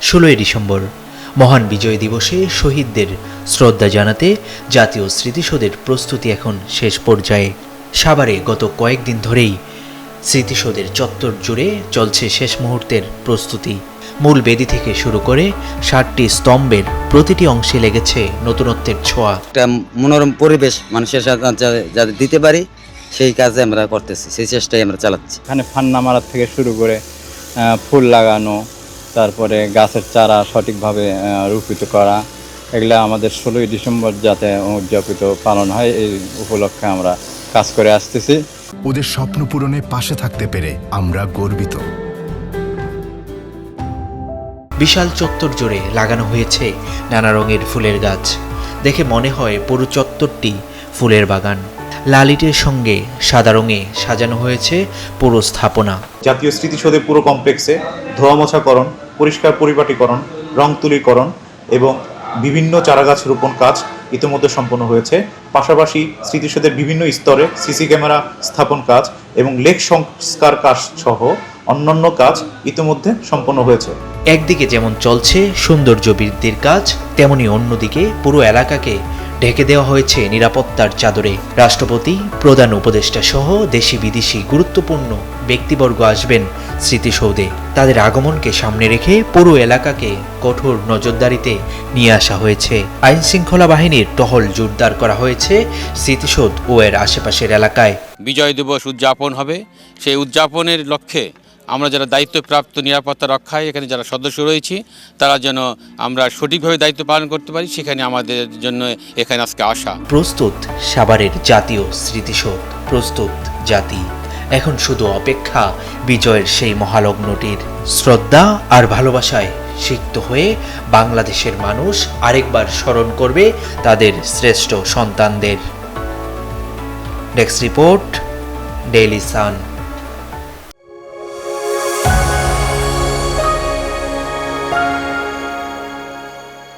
16ই December মহান বিজয় দিবসে শহীদদের শ্রদ্ধা জানাতে জাতীয় স্মৃতিসৌধের প্রস্তুতি এখন শেষ পর্যায়ে। সাভারে গত কয়েকদিন ধরেই স্মৃতিসৌধের চত্বর জুড়ে চলছে শেষ মুহূর্তের প্রস্তুতি। মূল বেদি থেকে শুরু করে 60টি স্তম্ভের প্রতিটি অংশে লেগেছে নতুনত্বের ছোঁয়া। একটা মনোরম পরিবেশ মানুষের যাতে দিতে পারি সেই কাজে আমরা করতেছি, সেই চেষ্টাই আমরা চালাচ্ছি। এখানে ফান্না মারার থেকে শুরু করে ফুল লাগানো, তারপরে গাছের চারা সঠিকভাবে রোপিত করা, এগুলা আমাদের 16ই ডিসেম্বর যাতে উদযাপিত পালন হয় এই উপলক্ষে আমরা কাজ করে আসতেছি। ওদের স্বপ্ন পূরণে পাশে থাকতে পেরে আমরা গর্বিত। বিশাল চত্বর জুড়ে লাগানো হয়েছে নানা রঙের ফুলের গাছ। দেখে মনে হয় পুরো চত্বরটি ফুলের বাগান। লাল ইটের সঙ্গে সাদা রঙে সাজানো হয়েছে পুরো স্থাপনা। জাতীয় স্মৃতিসৌধের পুরো কমপ্লেক্সে ধোয়ামোছাকরণ, পরিষ্কার পরিপাটিকরণ, রং তুলিকরণ এবং বিভিন্ন চারাগাছ রোপণ কাজ ইতিমধ্যে সম্পন্ন হয়েছে। পাশাপাশি স্মৃতিসৌধের বিভিন্ন স্তরে সিসি ক্যামেরা স্থাপন কাজ এবং লেক সংস্কার কাজ সহ অন্যান্য কাজ ইতিমধ্যে সম্পন্ন হয়েছে। একদিকে যেমন চলছে সৌন্দর্য বৃদ্ধির কাজ, তেমনি অন্যদিকে পুরো এলাকাকে ঢেকে দেওয়া হয়েছে নিরাপত্তার চাদরে। রাষ্ট্রপতি, প্রধান উপদেষ্টা সহ দেশি বিদেশি গুরুত্বপূর্ণ ব্যক্তিবর্গ আসবেন স্মৃতিসৌধে। তাদের আগমনকে সামনে রেখে পুরো এলাকাকে কঠোর নজরদারিতে নিয়ে আসা হয়েছে। আইন শৃঙ্খলা বাহিনীর টহল জোরদার করা হয়েছে স্মৃতিসৌধ ও এর আশেপাশের এলাকায়। বিজয় দিবস উদযাপন হবে, সেই উদযাপনের লক্ষ্যে আমরা যারা দায়িত্বপ্রাপ্ত নিরাপত্তা রক্ষায় এখানে যারা সদস্য রয়েছি, তারা যেন আমরা সঠিকভাবে দায়িত্ব পালন করতে পারি, সেখানে আমাদের জন্য এখানে আজকে আসা। প্রস্তুত সাভারের জাতীয় স্মৃতিসৌধ, প্রস্তুত জাতি। এখন শুধু অপেক্ষা বিজয়ের সেই মহালগ্নটির। শ্রদ্ধা আর ভালোবাসায় সিক্ত হয়ে বাংলাদেশের মানুষ আরেকবার স্মরণ করবে তাদের শ্রেষ্ঠ সন্তানদের। Desk report, Daily Sun.